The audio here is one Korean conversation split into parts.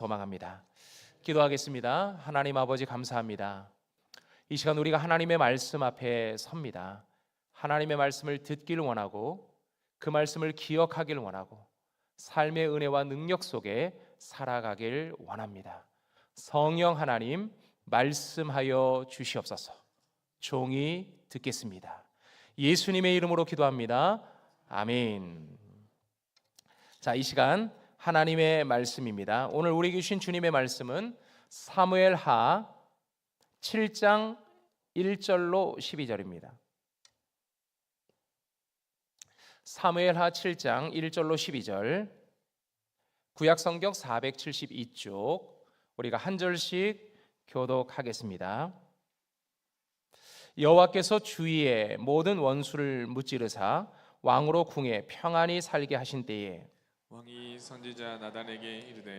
도망합니다. 기도하겠습니다. 하나님 아버지 감사합니다. 이 시간 우리가 하나님의 말씀 앞에 섭니다. 하나님의 말씀을 듣기를 원하고 그 말씀을 기억하길 원하고 삶의 은혜와 능력 속에 살아가길 원합니다. 성령 하나님 말씀하여 주시옵소서. 종이 듣겠습니다. 예수님의 이름으로 기도합니다. 아멘. 자, 이 시간 하나님의 말씀입니다. 오늘 우리에게 주신 주님의 말씀은 사무엘하 7장 1절로 12절입니다. 사무엘하 7장 1절로 12절, 구약성경 472쪽 우리가 한 절씩 교독하겠습니다. 여호와께서 주위의 모든 원수를 무찌르사 왕으로 궁에 평안히 살게 하신 때에 왕이 선지자 나단에게 이르되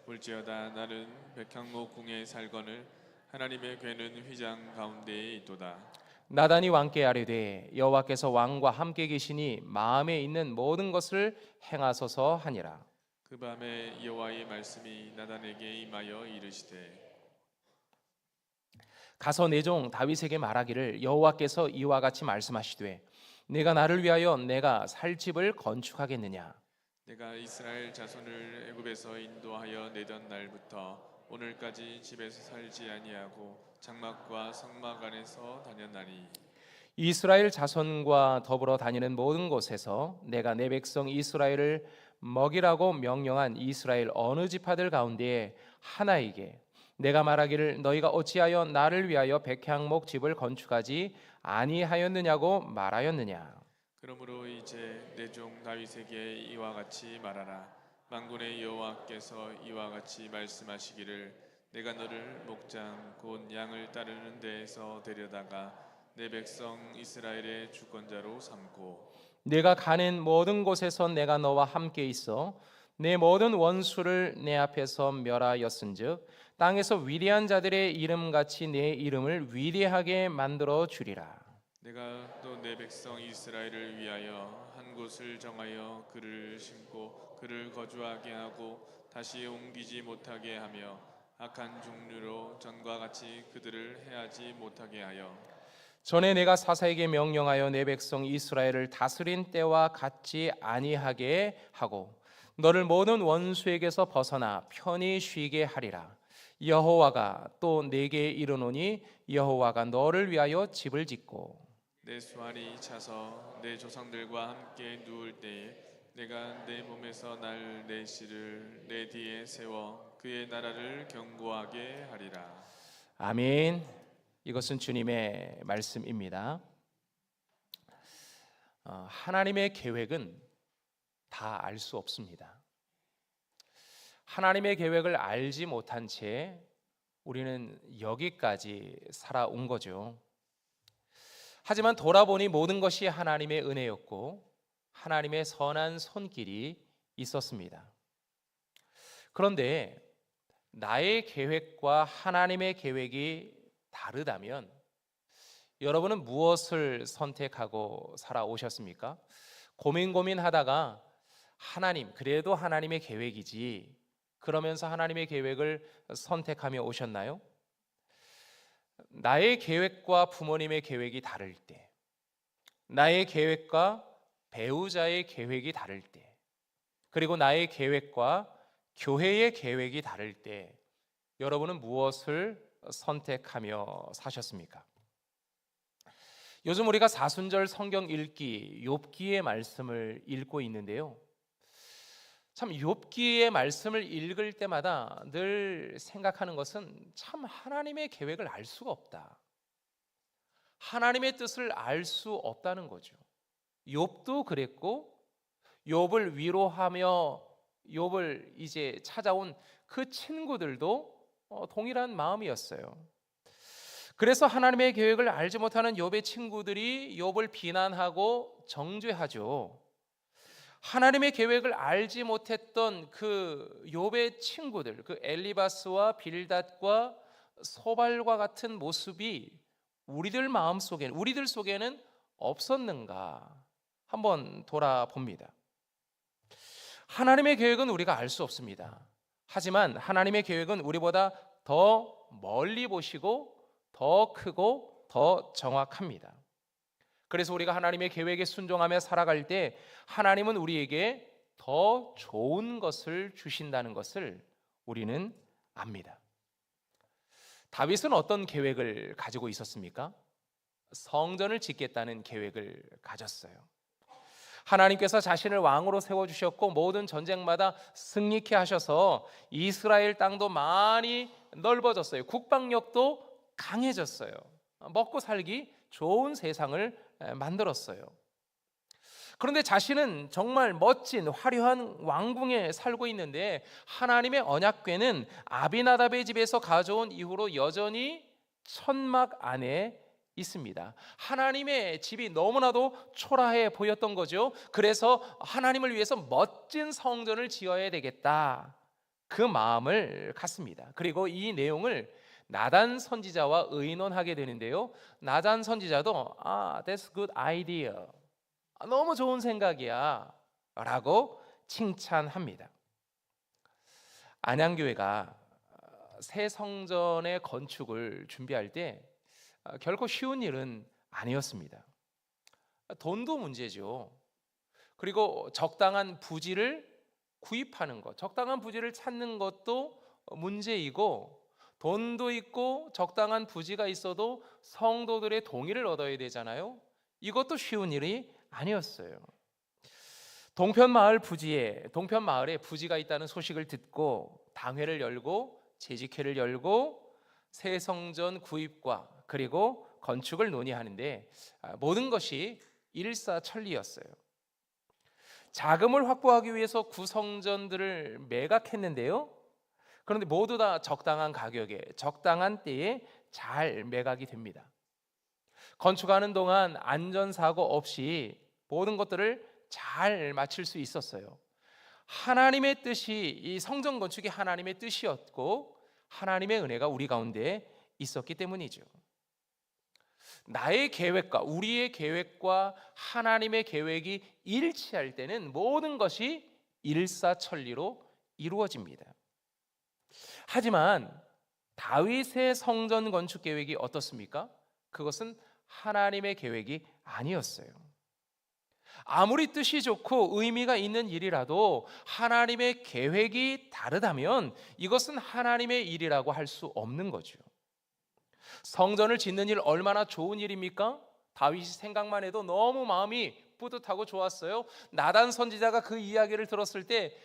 볼지어다 나는 백향목 궁에 살거늘 하나님의 궤는 휘장 가운데에 있도다. 나단이 왕께 아뢰되 여호와께서 왕과 함께 계시니 마음에 있는 모든 것을 행하소서 하니라. 그 밤에 여호와의 말씀이 나단에게 임하여 이르시되 가서 내 종 다윗에게 말하기를 여호와께서 이와 같이 말씀하시되 내가 나를 위하여 내가 살 집을 건축하겠느냐. 내가 이스라엘 자손을 애굽에서 인도하여 내던 날부터 오늘까지 집에서 살지 아니하고 장막과 성막 안에서 다녔나니 이스라엘 자손과 더불어 다니는 모든 곳에서 내가 내 백성 이스라엘을 먹이라고 명령한 이스라엘 어느 지파들 가운데 하나에게 내가 말하기를 너희가 어찌하여 나를 위하여 백향목 집을 건축하지 아니하였느냐고 말하였느냐. 그러므로 이제 내 종 다윗에게 이와 같이 말하라. 만군의 여호와께서 이와 같이 말씀하시기를 내가 너를 목장 곧 양을 따르는 데에서 데려다가 내 백성 이스라엘의 주권자로 삼고 내가 가는 모든 곳에서 내가 너와 함께 있어 내 모든 원수를 내 앞에서 멸하였은즉 땅에서 위대한 자들의 이름같이 내 이름을 위대하게 만들어 주리라. 내가 또 내 백성 이스라엘을 위하여 한 곳을 정하여 그를 심고 그를 거주하게 하고 다시 옮기지 못하게 하며 악한 종류로 전과 같이 그들을 해하지 못하게 하여 전에 내가 사사에게 명령하여 내 백성 이스라엘을 다스린 때와 같지 아니하게 하고 너를 모든 원수에게서 벗어나 편히 쉬게 하리라. 여호와가 또 내게 이르노니 여호와가 너를 위하여 집을 짓고 내 수알이 차서 내 조상들과 함께 누울 때에 내가 내 몸에서 날 내 씨를 내 뒤에 세워 그의 나라를 견고하게 하리라. 아멘. 이것은 주님의 말씀입니다. 하나님의 계획은 다 알 수 없습니다. 하나님의 계획을 알지 못한 채 우리는 여기까지 살아온 거죠. 하지만 돌아보니 모든 것이 하나님의 은혜였고 하나님의 선한 손길이 있었습니다. 그런데 나의 계획과 하나님의 계획이 다르다면 여러분은 무엇을 선택하고 살아오셨습니까? 고민하다가 하나님, 그래도 하나님의 계획이지 그러면서 하나님의 계획을 선택하며 오셨나요? 나의 계획과 부모님의 계획이 다를 때, 나의 계획과 배우자의 계획이 다를 때, 그리고 나의 계획과 교회의 계획이 다를 때 여러분은 무엇을 선택하며 사셨습니까? 요즘 우리가 사순절 성경 읽기 욥기의 말씀을 읽고 있는데요. 참 욥기의 말씀을 읽을 때마다 늘 생각하는 것은 참 하나님의 계획을 알 수가 없다. 하나님의 뜻을 알 수 없다는 거죠. 욥도 그랬고 욥을 위로하며 욥을 이제 찾아온 그 친구들도 동일한 마음이었어요. 그래서 하나님의 계획을 알지 못하는 욥의 친구들이 욥을 비난하고 정죄하죠. 하나님의 계획을 알지 못했던 그 욥의 친구들, 그 엘리바스와 빌닷과 소발과 같은 모습이 우리들 속에는 없었는가 한번 돌아봅니다. 하나님의 계획은 우리가 알 수 없습니다. 하지만 하나님의 계획은 우리보다 더 멀리 보시고 더 크고 더 정확합니다. 그래서 우리가 하나님의 계획에 순종하며 살아갈 때 하나님은 우리에게 더 좋은 것을 주신다는 것을 우리는 압니다. 다윗은 어떤 계획을 가지고 있었습니까? 성전을 짓겠다는 계획을 가졌어요. 하나님께서 자신을 왕으로 세워주셨고 모든 전쟁마다 승리케 하셔서 이스라엘 땅도 많이 넓어졌어요. 국방력도 강해졌어요. 먹고 살기 좋은 세상을 만들었어요. 그런데 자신은 정말 멋진 화려한 왕궁에 살고 있는데 하나님의 언약궤는 아비나답의 집에서 가져온 이후로 여전히 천막 안에 있습니다. 하나님의 집이 너무나도 초라해 보였던 거죠. 그래서 하나님을 위해서 멋진 성전을 지어야 되겠다, 그 마음을 갖습니다. 그리고 이 내용을 나단 선지자와 의논하게 되는데요. 나단 선지자도 that's good idea, 너무 좋은 생각이야 라고 칭찬합니다. 안양교회가 새 성전의 건축을 준비할 때 결코 쉬운 일은 아니었습니다. 돈도 문제죠. 그리고 적당한 부지를 구입하는 것, 적당한 부지를 찾는 것도 문제이고, 돈도 있고 적당한 부지가 있어도 성도들의 동의를 얻어야 되잖아요. 이것도 쉬운 일이 아니었어요. 동편마을에 부지가 있다는 소식을 듣고 당회를 열고 재직회를 열고 새 성전 구입과 그리고 건축을 논의하는데 모든 것이 일사천리였어요. 자금을 확보하기 위해서 구성전들을 매각했는데요. 그런데 모두 다 적당한 가격에 적당한 때에 잘 매각이 됩니다. 건축하는 동안 안전사고 없이 모든 것들을 잘 마칠 수 있었어요. 하나님의 뜻이, 이 성전 건축이 하나님의 뜻이었고 하나님의 은혜가 우리 가운데 있었기 때문이죠. 나의 계획과 우리의 계획과 하나님의 계획이 일치할 때는 모든 것이 일사천리로 이루어집니다. 하지만 다윗의 성전 건축 계획이 어떻습니까? 그것은 하나님의 계획이 아니었어요. 아무리 뜻이 좋고 의미가 있는 일이라도 하나님의 계획이 다르다면 이것은 하나님의 일이라고 할 수 없는 거죠. 성전을 짓는 일 얼마나 좋은 일입니까? 다윗이 생각만 해도 너무 마음이 뿌듯하고 좋았어요. 나단 선지자가 그 이야기를 들었을 때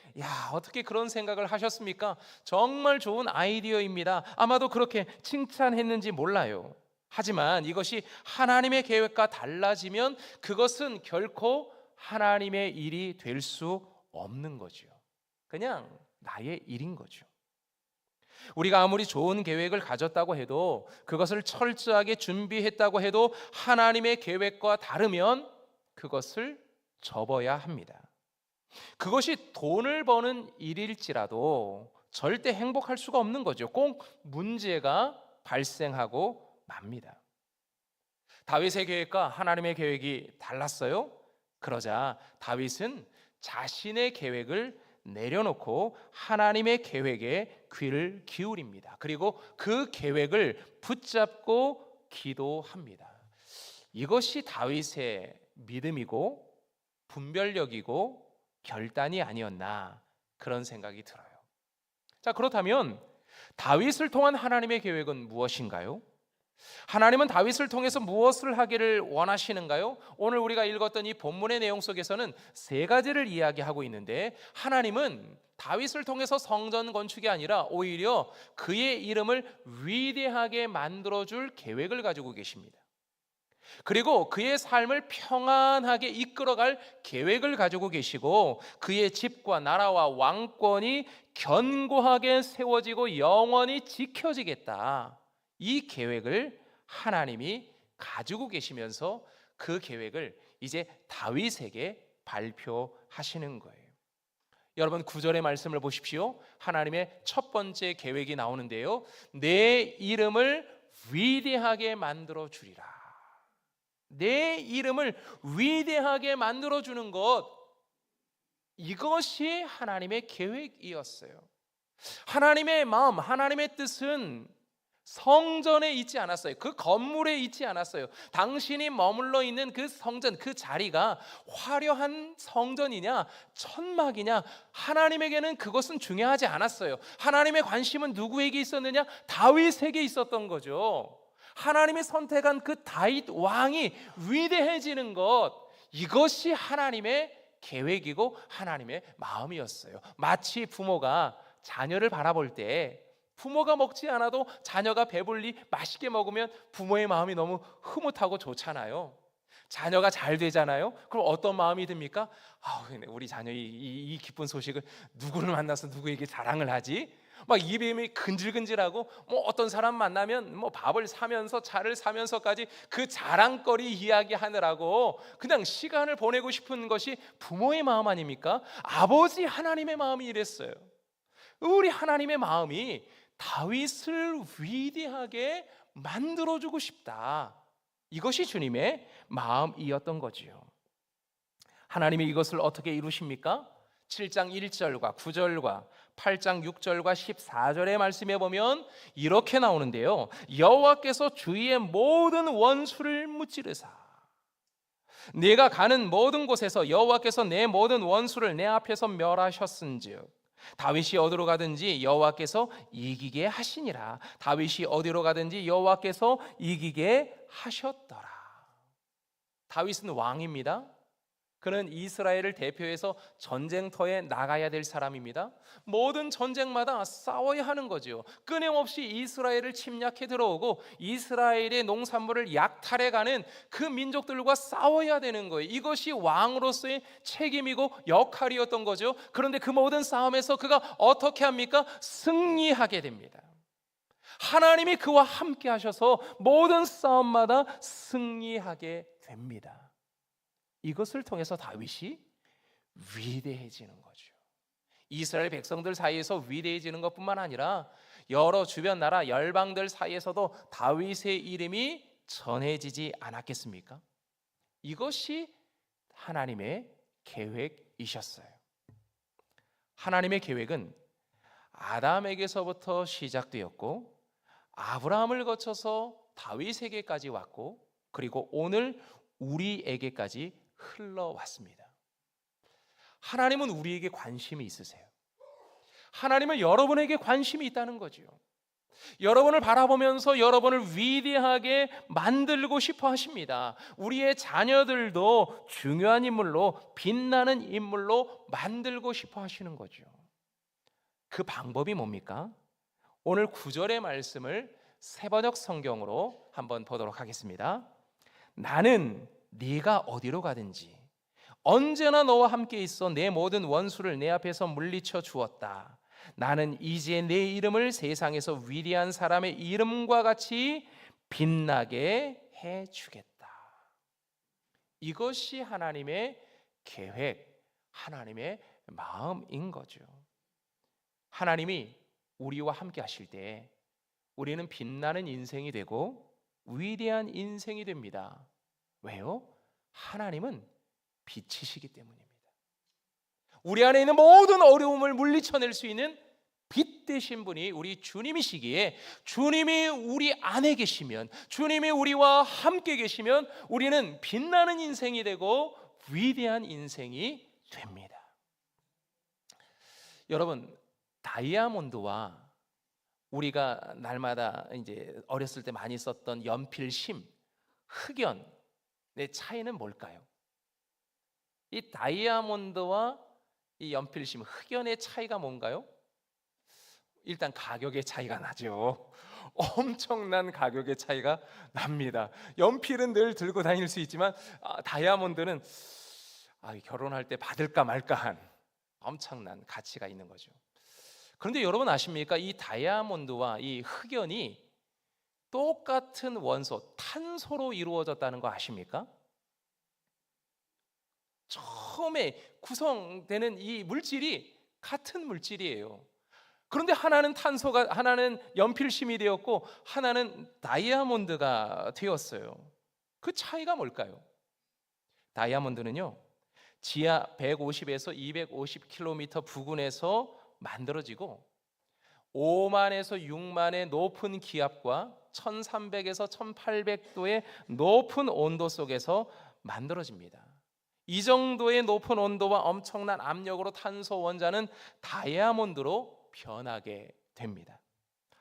어떻게 그런 생각을 하셨습니까? 정말 좋은 아이디어입니다. 아마도 그렇게 칭찬했는지 몰라요. 하지만 이것이 하나님의 계획과 달라지면 그것은 결코 하나님의 일이 될 수 없는 거죠. 그냥 나의 일인 거죠. 우리가 아무리 좋은 계획을 가졌다고 해도 그것을 철저하게 준비했다고 해도 하나님의 계획과 다르면 그것을 접어야 합니다. 그것이 돈을 버는 일일지라도 절대 행복할 수가 없는 거죠. 꼭 문제가 발생하고 맙니다. 다윗의 계획과 하나님의 계획이 달랐어요. 그러자 다윗은 자신의 계획을 내려놓고 하나님의 계획에 귀를 기울입니다. 그리고 그 계획을 붙잡고 기도합니다. 이것이 다윗의 믿음이고 분별력이고 결단이 아니었나, 그런 생각이 들어요. 자, 그렇다면 다윗을 통한 하나님의 계획은 무엇인가요? 하나님은 다윗을 통해서 무엇을 하기를 원하시는가요? 오늘 우리가 읽었던 이 본문의 내용 속에서는 세 가지를 이야기하고 있는데, 하나님은 다윗을 통해서 성전 건축이 아니라 오히려 그의 이름을 위대하게 만들어줄 계획을 가지고 계십니다. 그리고 그의 삶을 평안하게 이끌어갈 계획을 가지고 계시고, 그의 집과 나라와 왕권이 견고하게 세워지고 영원히 지켜지겠다, 이 계획을 하나님이 가지고 계시면서 그 계획을 이제 다윗에게 발표하시는 거예요. 여러분, 9절의 말씀을 보십시오. 하나님의 첫 번째 계획이 나오는데요. 내 이름을 위대하게 만들어 주리라. 내 이름을 위대하게 만들어 주는 것, 이것이 하나님의 계획이었어요. 하나님의 마음, 하나님의 뜻은 성전에 있지 않았어요. 그 건물에 있지 않았어요. 당신이 머물러 있는 그 성전, 그 자리가 화려한 성전이냐 천막이냐, 하나님에게는 그것은 중요하지 않았어요. 하나님의 관심은 누구에게 있었느냐? 다윗에게 있었던 거죠. 하나님이 선택한 그 다윗 왕이 위대해지는 것, 이것이 하나님의 계획이고 하나님의 마음이었어요. 마치 부모가 자녀를 바라볼 때, 부모가 먹지 않아도 자녀가 배불리 맛있게 먹으면 부모의 마음이 너무 흐뭇하고 좋잖아요. 자녀가 잘 되잖아요. 그럼 어떤 마음이 듭니까? 우리 자녀의 이 기쁜 소식을 누구를 만나서 누구에게 자랑을 하지? 막 입이 근질근질하고, 어떤 사람 만나면 밥을 사면서 차를 사면서까지 그 자랑거리 이야기하느라고 그냥 시간을 보내고 싶은 것이 부모의 마음 아닙니까? 아버지 하나님의 마음이 이랬어요. 우리 하나님의 마음이 다윗을 위대하게 만들어주고 싶다. 이것이 주님의 마음이었던 거지요. 하나님이 이것을 어떻게 이루십니까? 7장 1절과 9절과 8장 6절과 14절의 말씀에 보면 이렇게 나오는데요. 여호와께서 주위의 모든 원수를 무찌르사 네가 가는 모든 곳에서 여호와께서 내 모든 원수를 내 앞에서 멸하셨은즉 다윗이 어디로 가든지 여호와께서 이기게 하시니라. 다윗이 어디로 가든지 여호와께서 이기게 하셨더라. 다윗은 왕입니다. 그는 이스라엘을 대표해서 전쟁터에 나가야 될 사람입니다. 모든 전쟁마다 싸워야 하는 거죠. 끊임없이 이스라엘을 침략해 들어오고 이스라엘의 농산물을 약탈해가는 그 민족들과 싸워야 되는 거예요. 이것이 왕으로서의 책임이고 역할이었던 거죠. 그런데 그 모든 싸움에서 그가 어떻게 합니까? 승리하게 됩니다. 하나님이 그와 함께 하셔서 모든 싸움마다 승리하게 됩니다. 이것을 통해서 다윗이 위대해지는 거죠. 이스라엘 백성들 사이에서 위대해지는 것뿐만 아니라 여러 주변 나라 열방들 사이에서도 다윗의 이름이 전해지지 않았겠습니까? 이것이 하나님의 계획이셨어요. 하나님의 계획은 아담에게서부터 시작되었고 아브라함을 거쳐서 다윗에게까지 왔고 그리고 오늘 우리에게까지 흘러왔습니다. 하나님은 우리에게 관심이 있으세요. 하나님은 여러분에게 관심이 있다는 거죠. 여러분을 바라보면서 여러분을 위대하게 만들고 싶어 하십니다. 우리의 자녀들도 중요한 인물로, 빛나는 인물로 만들고 싶어 하시는 거죠. 그 방법이 뭡니까? 오늘 9절의 말씀을 새번역 성경으로 한번 보도록 하겠습니다. 나는 네가 어디로 가든지 언제나 너와 함께 있어 내 모든 원수를 내 앞에서 물리쳐 주었다. 나는 이제 내 이름을 세상에서 위대한 사람의 이름과 같이 빛나게 해주겠다. 이것이 하나님의 계획, 하나님의 마음인 거죠. 하나님이 우리와 함께 하실 때 우리는 빛나는 인생이 되고 위대한 인생이 됩니다. 왜요? 하나님은 빛이시기 때문입니다. 우리 안에 있는 모든 어려움을 물리쳐낼 수 있는 빛 되신 분이 우리 주님이시기에, 주님이 우리 안에 계시면, 주님이 우리와 함께 계시면 우리는 빛나는 인생이 되고 위대한 인생이 됩니다. 여러분, 다이아몬드와 우리가 날마다 이제 어렸을 때 많이 썼던 연필심, 흑연, 내 차이는 뭘까요? 이 다이아몬드와 이 연필심, 흑연의 차이가 뭔가요? 일단 가격의 차이가 나죠. 엄청난 가격의 차이가 납니다. 연필은 늘 들고 다닐 수 있지만 다이아몬드는 결혼할 때 받을까 말까한 엄청난 가치가 있는 거죠. 그런데 여러분 아십니까? 이 다이아몬드와 이 흑연이 똑같은 원소, 탄소로 이루어졌다는 거 아십니까? 처음에 구성되는 이 물질이 같은 물질이에요. 그런데 하나는 탄소가, 하나는 연필심이 되었고 하나는 다이아몬드가 되었어요. 그 차이가 뭘까요? 다이아몬드는요, 지하 150에서 250km 부근에서 만들어지고 5만에서 6만의 높은 기압과 1300에서 1800도의 높은 온도 속에서 만들어집니다. 이 정도의 높은 온도와 엄청난 압력으로 탄소 원자는 다이아몬드로 변하게 됩니다.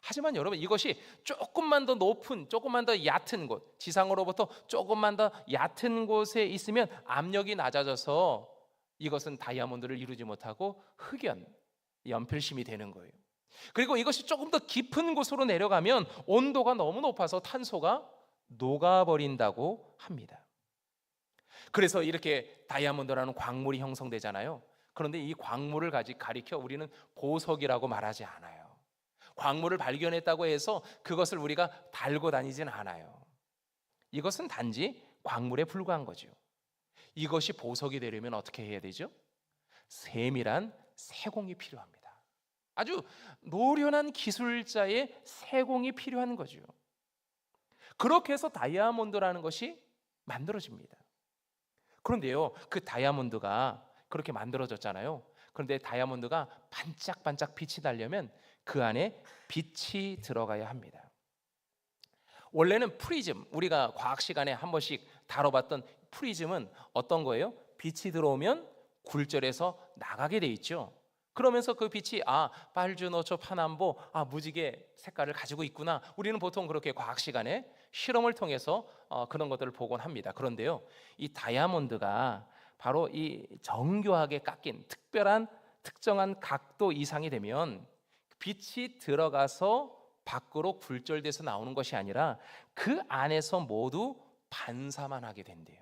하지만 여러분, 이것이 조금만 더 높은, 조금만 더 얕은 곳, 지상으로부터 조금만 더 얕은 곳에 있으면 압력이 낮아져서 이것은 다이아몬드를 이루지 못하고 흑연, 연필심이 되는 거예요. 그리고 이것이 조금 더 깊은 곳으로 내려가면 온도가 너무 높아서 탄소가 녹아버린다고 합니다. 그래서 이렇게 다이아몬드라는 광물이 형성되잖아요. 그런데 이 광물을 가리켜 우리는 보석이라고 말하지 않아요. 광물을 발견했다고 해서 그것을 우리가 달고 다니진 않아요. 이것은 단지 광물에 불과한 거죠. 이것이 보석이 되려면 어떻게 해야 되죠? 세밀한 세공이 필요합니다. 아주 노련한 기술자의 세공이 필요한 거죠. 그렇게 해서 다이아몬드라는 것이 만들어집니다. 그런데요, 그 다이아몬드가 그렇게 만들어졌잖아요. 그런데 다이아몬드가 반짝반짝 빛이 나려면 그 안에 빛이 들어가야 합니다. 원래는 프리즘, 우리가 과학 시간에 한 번씩 다뤄봤던 프리즘은 어떤 거예요? 빛이 들어오면 굴절해서 나가게 돼 있죠. 그러면서 그 빛이 빨주노초 파남보 무지개 색깔을 가지고 있구나. 우리는 보통 그렇게 과학 시간에 실험을 통해서 그런 것들을 보곤 합니다. 그런데요, 이 다이아몬드가 바로 이 정교하게 깎인 특정한 각도 이상이 되면 빛이 들어가서 밖으로 굴절돼서 나오는 것이 아니라 그 안에서 모두 반사만 하게 된대요.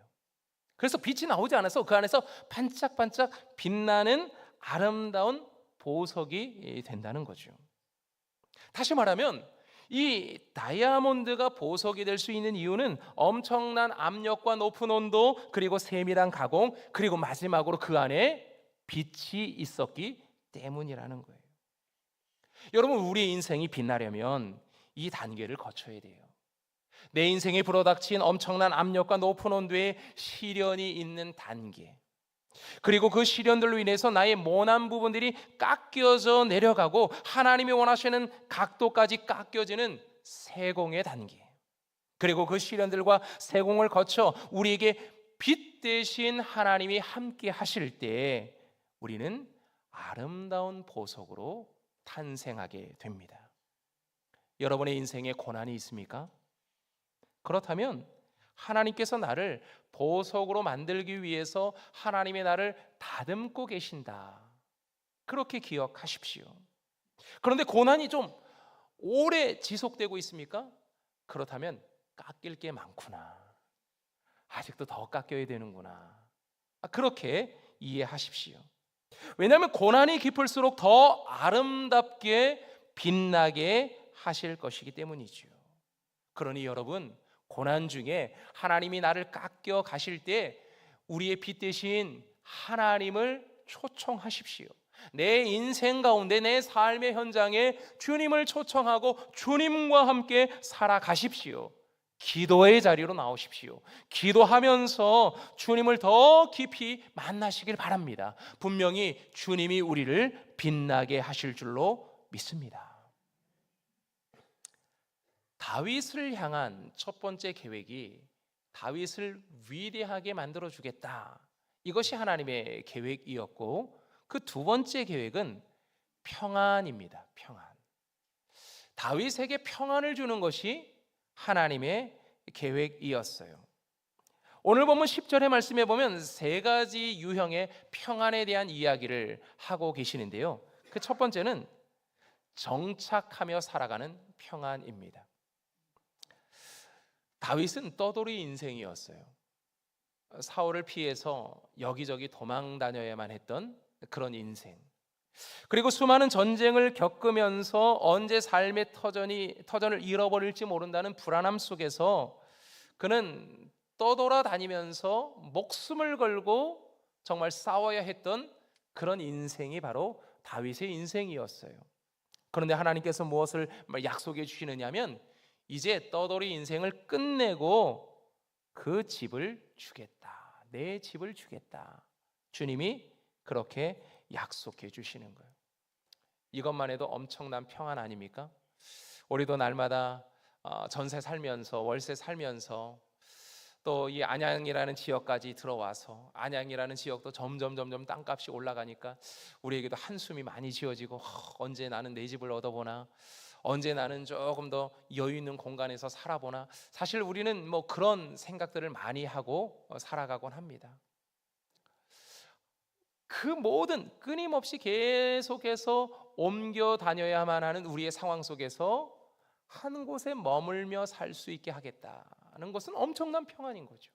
그래서 빛이 나오지 않아서 그 안에서 반짝반짝 빛나는 아름다운 보석이 된다는 거죠. 다시 말하면 이 다이아몬드가 보석이 될 수 있는 이유는 엄청난 압력과 높은 온도, 그리고 세밀한 가공, 그리고 마지막으로 그 안에 빛이 있었기 때문이라는 거예요. 여러분, 우리의 인생이 빛나려면 이 단계를 거쳐야 돼요. 내 인생에 불어닥친 엄청난 압력과 높은 온도의 시련이 있는 단계, 그리고 그 시련들로 인해서 나의 모난 부분들이 깎여져 내려가고 하나님이 원하시는 각도까지 깎여지는 세공의 단계, 그리고 그 시련들과 세공을 거쳐 우리에게 빛 대신 하나님이 함께 하실 때 우리는 아름다운 보석으로 탄생하게 됩니다. 여러분의 인생에 고난이 있습니까? 그렇다면 하나님께서 나를 보석으로 만들기 위해서 하나님의 나를 다듬고 계신다, 그렇게 기억하십시오. 그런데 고난이 좀 오래 지속되고 있습니까? 그렇다면 깎일 게 많구나, 아직도 더 깎여야 되는구나, 그렇게 이해하십시오. 왜냐하면 고난이 깊을수록 더 아름답게 빛나게 하실 것이기 때문이죠. 그러니 여러분, 고난 중에 하나님이 나를 깎여 가실 때 우리의 빛 대신 하나님을 초청하십시오. 내 인생 가운데, 내 삶의 현장에 주님을 초청하고 주님과 함께 살아가십시오. 기도의 자리로 나오십시오. 기도하면서 주님을 더 깊이 만나시길 바랍니다. 분명히 주님이 우리를 빛나게 하실 줄로 믿습니다. 다윗을 향한 첫 번째 계획이 다윗을 위대하게 만들어 주겠다, 이것이 하나님의 계획이었고, 그 두 번째 계획은 평안입니다. 평안. 다윗에게 평안을 주는 것이 하나님의 계획이었어요. 오늘 보면 10절의 말씀에 보면 세 가지 유형의 평안에 대한 이야기를 하고 계시는데요, 그 첫 번째는 정착하며 살아가는 평안입니다. 다윗은 떠돌이 인생이었어요. 사울을 피해서 여기저기 도망 다녀야만 했던 그런 인생, 그리고 수많은 전쟁을 겪으면서 언제 삶의 터전을 잃어버릴지 모른다는 불안함 속에서 그는 떠돌아다니면서 목숨을 걸고 정말 싸워야 했던 그런 인생이 바로 다윗의 인생이었어요. 그런데 하나님께서 무엇을 약속해 주시느냐면 이제 떠돌이 인생을 끝내고 그 집을 주겠다, 내 집을 주겠다, 주님이 그렇게 약속해 주시는 거예요. 이것만 해도 엄청난 평안 아닙니까? 우리도 날마다 전세 살면서, 월세 살면서, 또 이 안양이라는 지역까지 들어와서 안양이라는 지역도 점점 땅값이 올라가니까 우리에게도 한숨이 많이 지어지고, 언제 나는 내 집을 얻어보나, 언제 나는 조금 더 여유 있는 공간에서 살아보나. 사실 우리는 뭐 그런 생각들을 많이 하고 살아가곤 합니다. 그 모든 끊임없이 계속해서 옮겨 다녀야만 하는 우리의 상황 속에서 한 곳에 머물며 살 수 있게 하겠다는 것은 엄청난 평안인 거죠.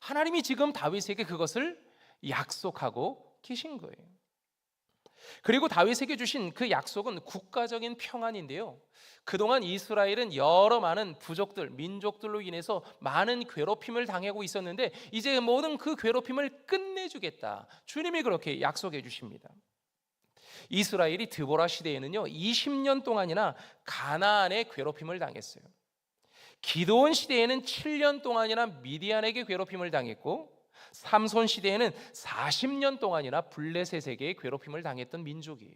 하나님이 지금 다윗에게 그것을 약속하고 계신 거예요. 그리고 다윗에게 주신 그 약속은 국가적인 평안인데요, 그동안 이스라엘은 여러 많은 부족들, 민족들로 인해서 많은 괴롭힘을 당하고 있었는데 이제 모든 그 괴롭힘을 끝내주겠다, 주님이 그렇게 약속해 주십니다. 이스라엘이 드보라 시대에는요 20년 동안이나 가나안의 괴롭힘을 당했어요. 기드온 시대에는 7년 동안이나 미디안에게 괴롭힘을 당했고, 삼손 시대에는 40년 동안이나 블레셋에게 괴롭힘을 당했던 민족이에요.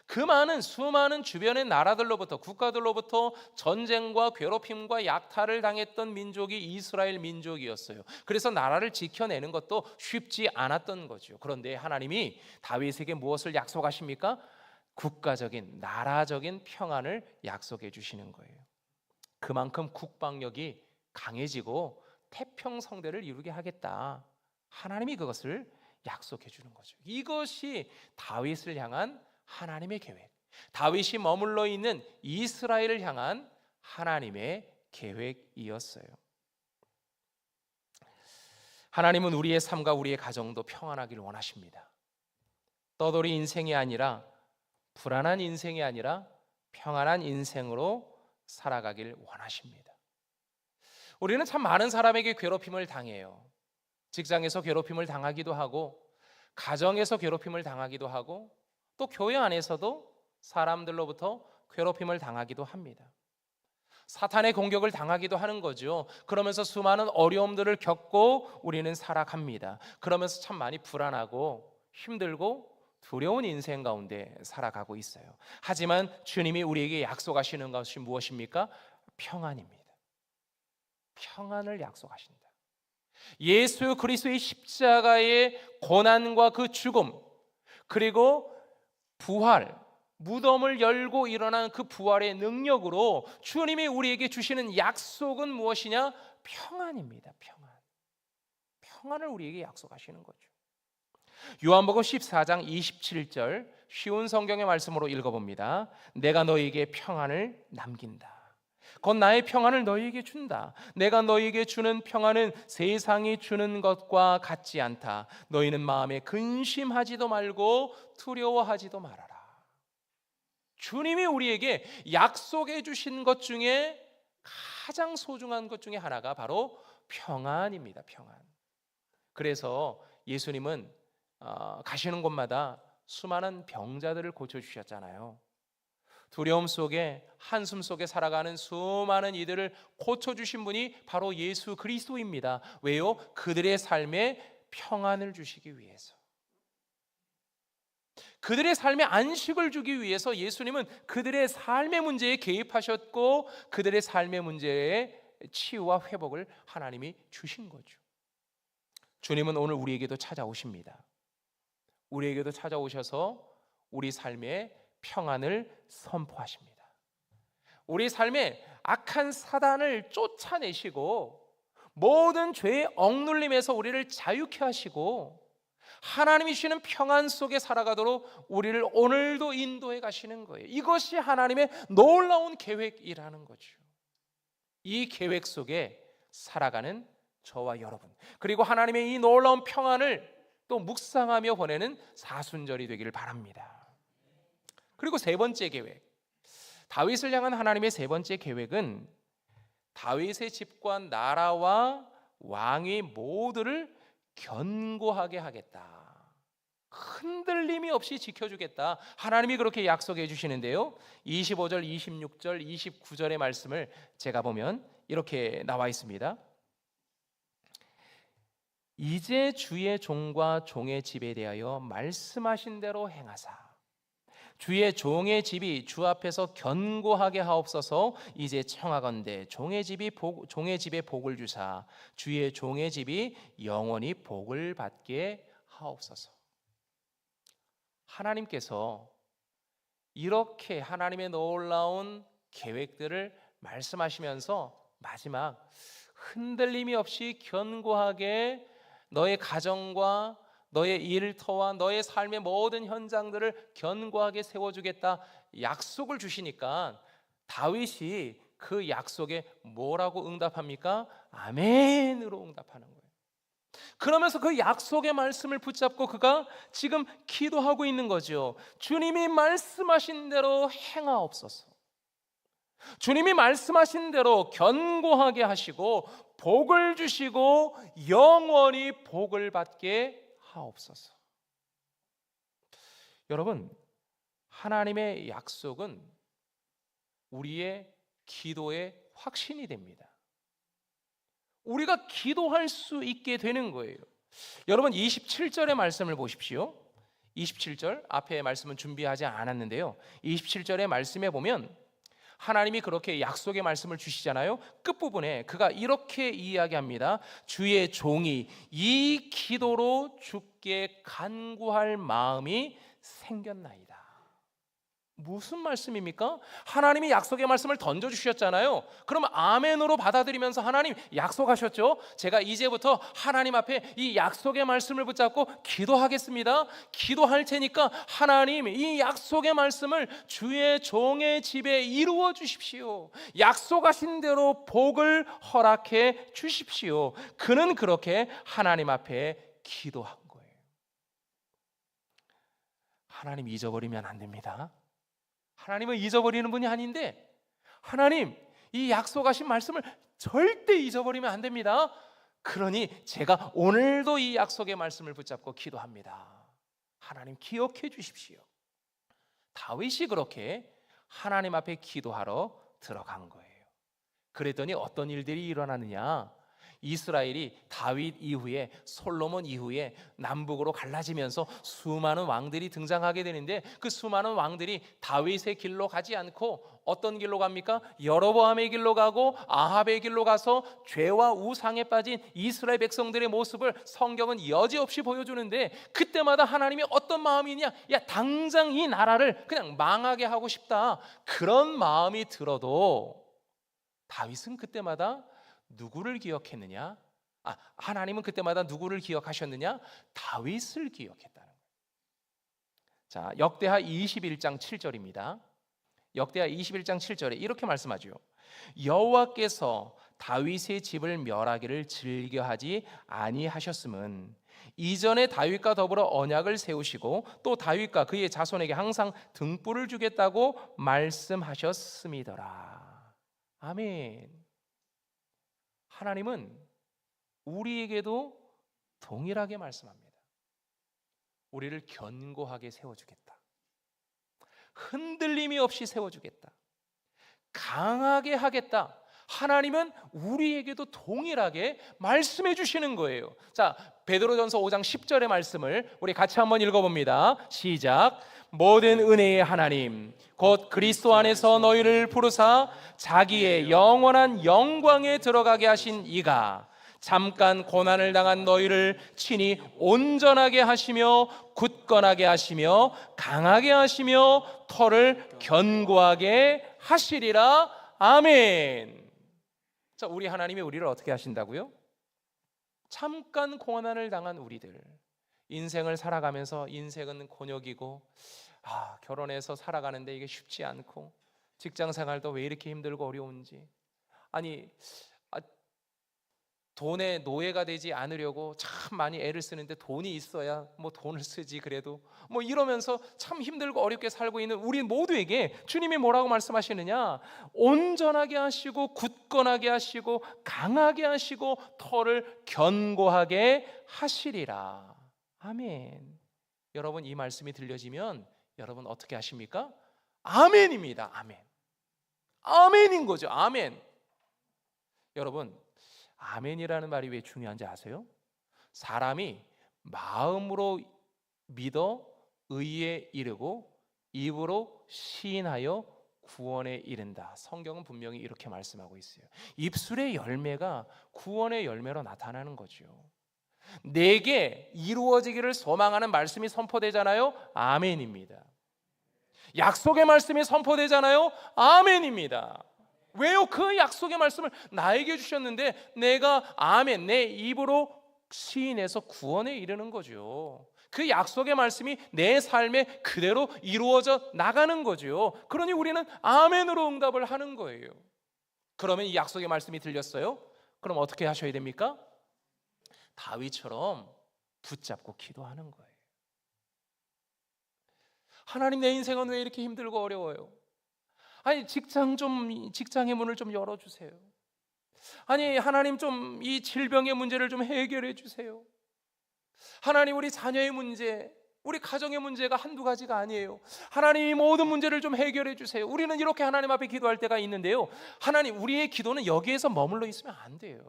그 많은 수많은 주변의 나라들로부터, 국가들로부터 전쟁과 괴롭힘과 약탈을 당했던 민족이 이스라엘 민족이었어요. 그래서 나라를 지켜내는 것도 쉽지 않았던 거죠. 그런데 하나님이 다윗에게 무엇을 약속하십니까? 국가적인, 나라적인 평안을 약속해 주시는 거예요. 그만큼 국방력이 강해지고 태평성대를 이루게 하겠다, 하나님이 그것을 약속해 주는 거죠. 이것이 다윗을 향한 하나님의 계획, 다윗이 머물러 있는 이스라엘을 향한 하나님의 계획이었어요. 하나님은 우리의 삶과 우리의 가정도 평안하기를 원하십니다. 떠돌이 인생이 아니라, 불안한 인생이 아니라 평안한 인생으로 살아가길 원하십니다. 우리는 참 많은 사람에게 괴롭힘을 당해요. 직장에서 괴롭힘을 당하기도 하고, 가정에서 괴롭힘을 당하기도 하고, 또 교회 안에서도 사람들로부터 괴롭힘을 당하기도 합니다. 사탄의 공격을 당하기도 하는 거죠. 그러면서 수많은 어려움들을 겪고 우리는 살아갑니다. 그러면서 참 많이 불안하고 힘들고 두려운 인생 가운데 살아가고 있어요. 하지만 주님이 우리에게 약속하시는 것이 무엇입니까? 평안입니다. 평안을 약속하신다. 예수 그리스도의 십자가의 고난과 그 죽음, 그리고 부활, 무덤을 열고 일어난 그 부활의 능력으로 주님이 우리에게 주시는 약속은 무엇이냐? 평안입니다. 평안을 우리에게 약속하시는 거죠. 요한복음 14장 27절 쉬운 성경의 말씀으로 읽어봅니다. 내가 너희에게 평안을 남긴다. 곧 나의 평안을 너희에게 준다. 내가 너희에게 주는 평안은 세상이 주는 것과 같지 않다. 너희는 마음에 근심하지도 말고 두려워하지도 말아라. 주님이 우리에게 약속해 주신 것 중에 가장 소중한 것 중에 하나가 바로 평안입니다. 평안. 그래서 예수님은 가시는 곳마다 수많은 병자들을 고쳐주셨잖아요. 두려움 속에, 한숨 속에 살아가는 수많은 이들을 고쳐주신 분이 바로 예수 그리스도입니다. 왜요? 그들의 삶에 평안을 주시기 위해서, 그들의 삶에 안식을 주기 위해서 예수님은 그들의 삶의 문제에 개입하셨고, 그들의 삶의 문제에 치유와 회복을 하나님이 주신 거죠. 주님은 오늘 우리에게도 찾아오십니다. 우리에게도 찾아오셔서 우리 삶에 평안을 선포하십니다. 우리 삶에 악한 사단을 쫓아내시고 모든 죄의 억눌림에서 우리를 자유케 하시고 하나님이 주시는 평안 속에 살아가도록 우리를 오늘도 인도해 가시는 거예요. 이것이 하나님의 놀라운 계획이라는 거죠. 이 계획 속에 살아가는 저와 여러분, 그리고 하나님의 이 놀라운 평안을 또 묵상하며 보내는 사순절이 되기를 바랍니다. 그리고 세 번째 계획, 다윗을 향한 하나님의 세 번째 계획은 다윗의 집과 나라와 왕위 모두를 견고하게 하겠다, 흔들림이 없이 지켜주겠다, 하나님이 그렇게 약속해 주시는데요, 25절, 26절, 29절의 말씀을 제가 보면 이렇게 나와 있습니다. 이제 주의 종과 종의 집에 대하여 말씀하신 대로 행하사 주의 종의 집이 주 앞에서 견고하게 하옵소서. 이제 청하건대 종의 집에 복을 주사 주의 종의 집이 영원히 복을 받게 하옵소서. 하나님께서 이렇게 하나님의 놀라운 계획들을 말씀하시면서 마지막 흔들림이 없이 견고하게 너의 가정과 너의 일터와 너의 삶의 모든 현장들을 견고하게 세워주겠다 약속을 주시니까 다윗이 그 약속에 뭐라고 응답합니까? 아멘으로 응답하는 거예요. 그러면서 그 약속의 말씀을 붙잡고 그가 지금 기도하고 있는 거죠. 주님이 말씀하신 대로 행하옵소서. 주님이 말씀하신 대로 견고하게 하시고 복을 주시고 영원히 복을 받게 하옵소서. 여러분, 하나님의 약속은 우리의 기도의 확신이 됩니다. 우리가 기도할 수 있게 되는 거예요. 여러분 27절의 말씀을 보십시오. 27절 앞에 말씀은 준비하지 않았는데요. 27절의 말씀에 보면 하나님이 그렇게 약속의 말씀을 주시잖아요. 끝부분에 그가 이렇게 이야기합니다. 주의 종이 이 기도로 주께 간구할 마음이 생겼나이다. 무슨 말씀입니까? 하나님이 약속의 말씀을 던져주셨잖아요. 그러면 아멘으로 받아들이면서 하나님 약속하셨죠? 제가 이제부터 하나님 앞에 이 약속의 말씀을 붙잡고 기도하겠습니다. 기도할 테니까 하나님 이 약속의 말씀을 주의 종의 집에 이루어 주십시오. 약속하신 대로 복을 허락해 주십시오. 그는 그렇게 하나님 앞에 기도한 거예요. 하나님 잊어버리면 안 됩니다. 하나님은 잊어버리는 분이 아닌데 하나님 이 약속하신 말씀을 절대 잊어버리면 안 됩니다. 그러니 제가 오늘도 이 약속의 말씀을 붙잡고 기도합니다. 하나님 기억해 주십시오. 다윗이 그렇게 하나님 앞에 기도하러 들어간 거예요. 그랬더니 어떤 일들이 일어나느냐? 이스라엘이 다윗 이후에 솔로몬 이후에 남북으로 갈라지면서 수많은 왕들이 등장하게 되는데 그 수많은 왕들이 다윗의 길로 가지 않고 어떤 길로 갑니까? 여로보암의 길로 가고 아합의 길로 가서 죄와 우상에 빠진 이스라엘 백성들의 모습을 성경은 여지없이 보여주는데 그때마다 하나님이 어떤 마음이냐? 야 당장 이 나라를 그냥 망하게 하고 싶다. 그런 마음이 들어도 다윗은 그때마다 누구를 기억했느냐? 하나님은 그때마다 누구를 기억하셨느냐? 다윗을 기억했다는 거예요. 자, 역대하 21장 7절입니다. 역대하 21장 7절에 이렇게 말씀하죠. 여호와께서 다윗의 집을 멸하기를 즐겨하지 아니하셨음은 이전에 다윗과 더불어 언약을 세우시고 또 다윗과 그의 자손에게 항상 등불을 주겠다고 말씀하셨음이더라. 아멘. 하나님은 우리에게도 동일하게 말씀합니다. 우리를 견고하게 세워주겠다. 흔들림이 없이 세워주겠다. 강하게 하겠다. 하나님은 우리에게도 동일하게 말씀해 주시는 거예요. 자, 베드로전서 5장 10절의 말씀을 우리 같이 한번 읽어봅니다. 시작. 모든 은혜의 하나님 곧 그리스도 안에서 너희를 부르사 자기의 영원한 영광에 들어가게 하신 이가 잠깐 고난을 당한 너희를 친히 온전하게 하시며 굳건하게 하시며 강하게 하시며 터를 견고하게 하시리라. 아멘. 자, 우리 하나님이 우리를 어떻게 하신다고요? 잠깐 고난을 당한 우리들, 인생을 살아가면서 인생은 곤욕이고 결혼해서 살아가는데 이게 쉽지 않고 직장 생활도 왜 이렇게 힘들고 어려운지, 아니 돈의 노예가 되지 않으려고 참 많이 애를 쓰는데 돈이 있어야 뭐 돈을 쓰지 그래도 뭐 이러면서 참 힘들고 어렵게 살고 있는 우리 모두에게 주님이 뭐라고 말씀하시느냐? 온전하게 하시고 굳건하게 하시고 강하게 하시고 터를 견고하게 하시리라. 아멘. 여러분 이 말씀이 들려지면 여러분 어떻게 하십니까? 아멘입니다. 아멘. 아멘인 거죠. 아멘. 여러분 아멘이라는 말이 왜 중요한지 아세요? 사람이 마음으로 믿어 의에 이르고 입으로 시인하여 구원에 이른다. 성경은 분명히 이렇게 말씀하고 있어요. 입술의 열매가 구원의 열매로 나타나는 거죠. 내게 이루어지기를 소망하는 말씀이 선포되잖아요. 아멘입니다. 약속의 말씀이 선포되잖아요. 아멘입니다. 왜요? 그 약속의 말씀을 나에게 주셨는데 내가 아멘, 내 입으로 시인해서 구원에 이르는 거죠. 그 약속의 말씀이 내 삶에 그대로 이루어져 나가는 거죠. 그러니 우리는 아멘으로 응답을 하는 거예요. 그러면 이 약속의 말씀이 들렸어요? 그럼 어떻게 하셔야 됩니까? 다윗처럼 붙잡고 기도하는 거예요. 하나님, 내 인생은 왜 이렇게 힘들고 어려워요? 아니, 직장의 문을 좀 열어주세요. 아니, 하나님, 좀 이 질병의 문제를 좀 해결해 주세요. 하나님, 우리 자녀의 문제, 우리 가정의 문제가 한두 가지가 아니에요. 하나님, 이 모든 문제를 좀 해결해 주세요. 우리는 이렇게 하나님 앞에 기도할 때가 있는데요, 하나님, 우리의 기도는 여기에서 머물러 있으면 안 돼요.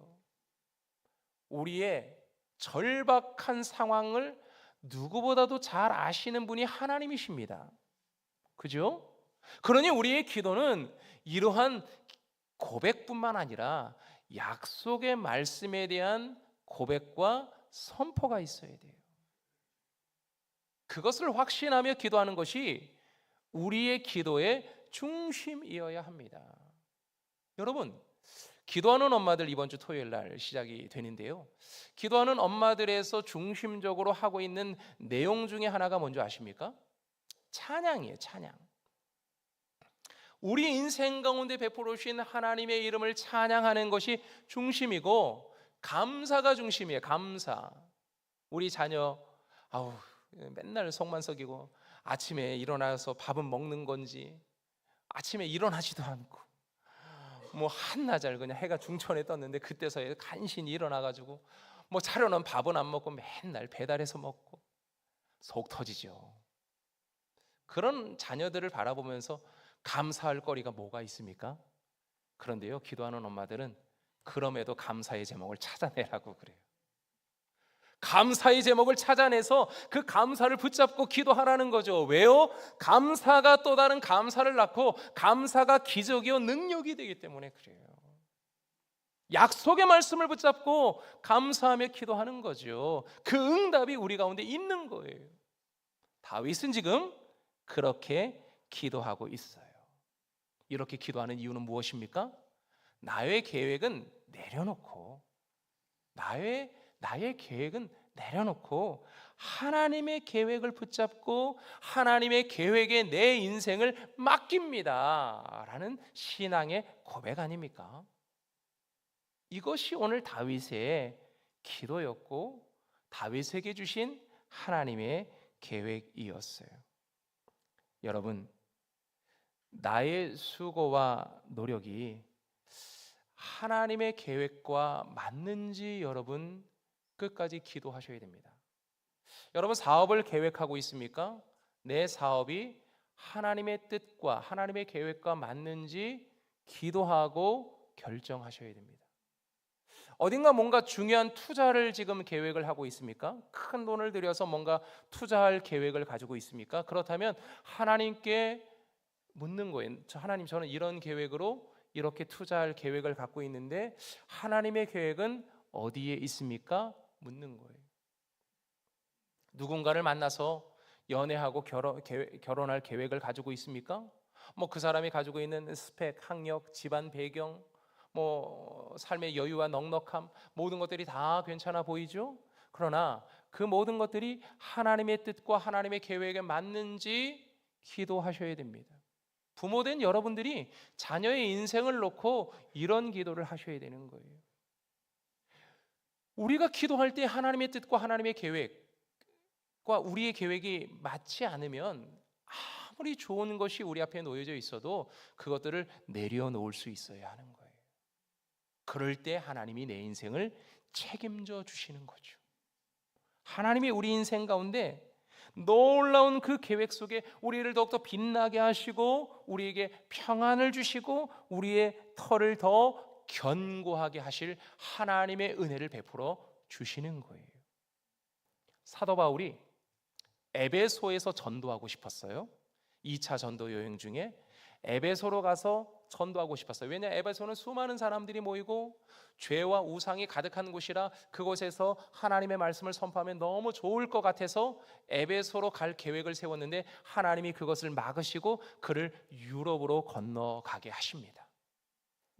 우리의 절박한 상황을 누구보다도 잘 아시는 분이 하나님이십니다. 그죠? 그러니 우리의 기도는 이러한 고백뿐만 아니라 약속의 말씀에 대한 고백과 선포가 있어야 돼요. 그것을 확신하며 기도하는 것이 우리의 기도의 중심이어야 합니다. 여러분, 기도하는 엄마들 이번 주 토요일 날 시작이 되는데요, 기도하는 엄마들에서 중심적으로 하고 있는 내용 중에 하나가 뭔지 아십니까? 찬양이에요. 찬양. 우리 인생 가운데 베풀어 주신 하나님의 이름을 찬양하는 것이 중심이고, 감사가 중심이에요. 감사. 우리 자녀 맨날 속만 썩이고 아침에 일어나서 밥은 먹는 건지 아침에 일어나지도 않고 뭐 한나절 그냥 해가 중천에 떴는데 그때서야 간신히 일어나가지고 뭐 차려놓은 밥은 안 먹고 맨날 배달해서 먹고 속 터지죠. 그런 자녀들을 바라보면서 감사할 거리가 뭐가 있습니까? 그런데요, 기도하는 엄마들은 그럼에도 감사의 제목을 찾아내라고 그래요. 감사의 제목을 찾아내서 그 감사를 붙잡고 기도하라는 거죠. 왜요? 감사가 또 다른 감사를 낳고 감사가 기적이요 능력이 되기 때문에 그래요. 약속의 말씀을 붙잡고 감사하며 기도하는 거죠. 그 응답이 우리 가운데 있는 거예요. 다윗은 지금 그렇게 기도하고 있어요. 이렇게 기도하는 이유는 무엇입니까? 나의 계획은 내려놓고 나의 계획은 내려놓고 하나님의 계획을 붙잡고 하나님의 계획에 내 인생을 맡깁니다 라는 신앙의 고백 아닙니까? 이것이 오늘 다윗의 기도였고 다윗에게 주신 하나님의 계획이었어요. 여러분, 나의 수고와 노력이 하나님의 계획과 맞는지 여러분 끝까지 기도하셔야 됩니다. 여러분, 사업을 계획하고 있습니까? 내 사업이 하나님의 뜻과 하나님의 계획과 맞는지 기도하고 결정하셔야 됩니다. 어딘가 뭔가 중요한 투자를 지금 계획을 하고 있습니까? 큰 돈을 들여서 뭔가 투자할 계획을 가지고 있습니까? 그렇다면 하나님께 묻는 거예요. 하나님, 저는 이런 계획으로 이렇게 투자할 계획을 갖고 있는데 하나님의 계획은 어디에 있습니까? 묻는 거예요. 누군가를 만나서 연애하고 결혼할 계획을 가지고 있습니까? 뭐 그 사람이 가지고 있는 스펙, 학력, 집안 배경, 뭐 삶의 여유와 넉넉함, 모든 것들이 다 괜찮아 보이죠? 그러나 그 모든 것들이 하나님의 뜻과 하나님의 계획에 맞는지 기도하셔야 됩니다. 부모된 여러분들이 자녀의 인생을 놓고 이런 기도를 하셔야 되는 거예요. 우리가 기도할 때 하나님의 뜻과 하나님의 계획과 우리의 계획이 맞지 않으면 아무리 좋은 것이 우리 앞에 놓여져 있어도 그것들을 내려놓을 수 있어야 하는 거예요. 그럴 때 하나님이 내 인생을 책임져 주시는 거죠. 하나님이 우리 인생 가운데 놀라운 그 계획 속에 우리를 더욱더 빛나게 하시고 우리에게 평안을 주시고 우리의 터를 더 견고하게 하실 하나님의 은혜를 베풀어 주시는 거예요. 사도 바울이 에베소에서 전도하고 싶었어요. 2차 전도 여행 중에 에베소로 가서 전도하고 싶었어요. 왜냐, 에베소는 수많은 사람들이 모이고 죄와 우상이 가득한 곳이라 그곳에서 하나님의 말씀을 선포하면 너무 좋을 것 같아서 에베소로 갈 계획을 세웠는데 하나님이 그것을 막으시고 그를 유럽으로 건너가게 하십니다.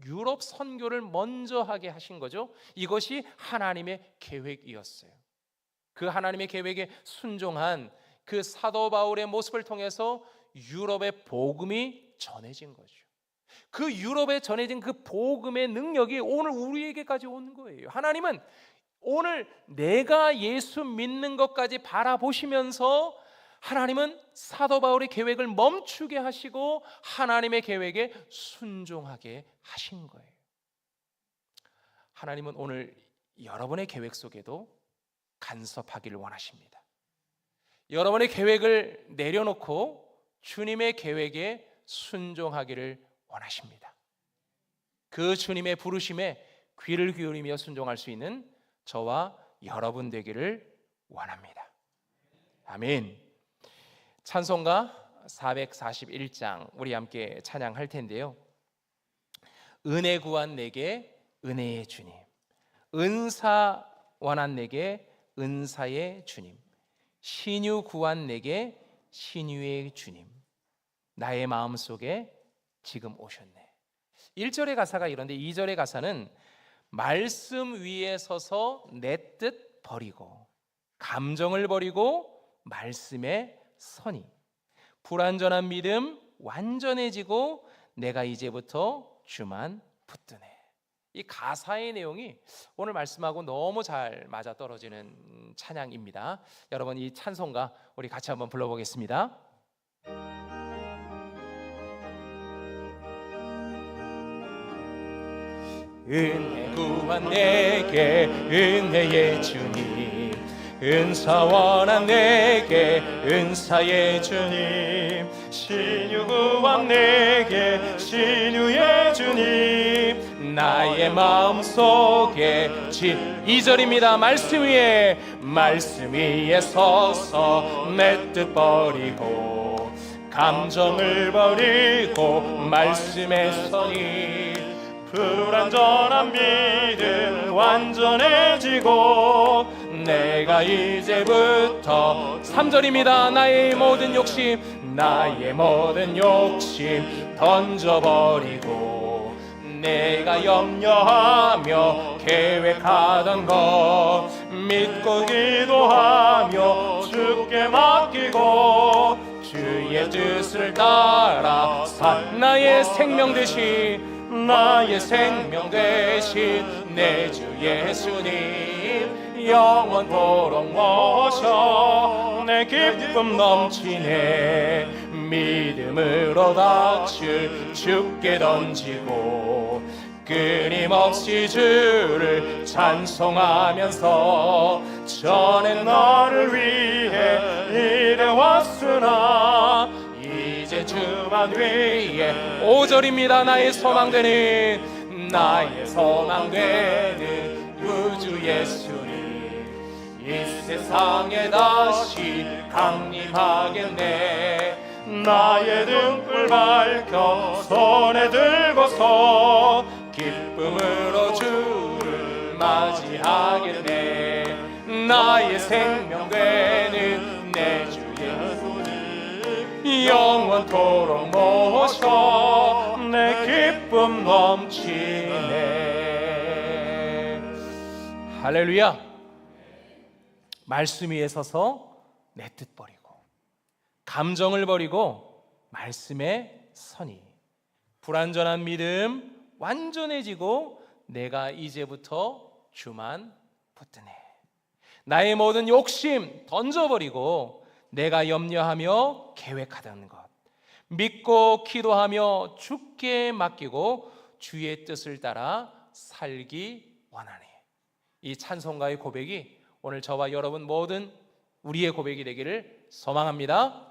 유럽 선교를 먼저 하게 하신 거죠. 이것이 하나님의 계획이었어요. 그 하나님의 계획에 순종한 그 사도 바울의 모습을 통해서 유럽의 복음이 전해진 거죠. 그 유럽에 전해진 그 복음의 능력이 오늘 우리에게까지 온 거예요. 하나님은 오늘 내가 예수 믿는 것까지 바라보시면서 하나님은 사도 바울의 계획을 멈추게 하시고 하나님의 계획에 순종하게 하신 거예요. 하나님은 오늘 여러분의 계획 속에도 간섭하기를 원하십니다. 여러분의 계획을 내려놓고 주님의 계획에 순종하기를 원하십니다. 그 주님의 부르심에 귀를 기울이며 순종할 수 있는 저와 여러분 되기를 원합니다. 아멘. 찬송가 441장 우리 함께 찬양할 텐데요. 은혜 구한 내게 은혜의 주님, 은사 원한 내게 은사의 주님, 신유 구한 내게 신유의 주님, 나의 마음속에 지금 오셨네. 1절의 가사가 이런데 2절의 가사는 말씀 위에 서서 내 뜻 버리고 감정을 버리고 말씀에 선이 불완전한 믿음 완전해지고 내가 이제부터 주만 붙드네. 이 가사의 내용이 오늘 말씀하고 너무 잘 맞아떨어지는 찬양입니다. 여러분 이 찬송가 우리 같이 한번 불러보겠습니다. 은혜 구한 내게 은혜의 주님, 은사 원한 내게 은사의 주님, 신유 구한 내게 신유의 주님, 나의 마음속에 2절입니다. 말씀 위에 서서 내 뜻 버리고 감정을 버리고 말씀에 서니 불완전한 믿음 완전해지고 내가 이제부터 3절입니다. 나의 모든 욕심 던져버리고 내가 염려하며 계획하던 것 믿고 기도하며 주께 맡기고 주의 뜻을 따라 나의 생명 되신 내 주 예수님 영원토록 모셔 내 기쁨 넘치네 믿음으로 닥칠 주께 던지고 끊임없이 주를 찬송하면서 전에 너를 위해 일해왔으나 이제 주만 위에 5절입니다. 나의 소망 되는 우주 예수님 이 세상에 다시 강림하겠네. 나의 등불 밝혀 손에 들고서 기쁨으로 주를 맞이하겠네. 나의 생명 되는 내 주 예수님 영원토록 모셔 내 기쁨 넘치네. 할렐루야. 말씀 위에 서서 내 뜻 버리고 감정을 버리고 말씀에 선이 불완전한 믿음 완전해지고 내가 이제부터 주만 붙드네. 나의 모든 욕심 던져버리고 내가 염려하며 계획하던 것 믿고 기도하며 주께 맡기고 주의 뜻을 따라 살기 원하네. 이 찬송가의 고백이 오늘 저와 여러분 모든 우리의 고백이 되기를 소망합니다.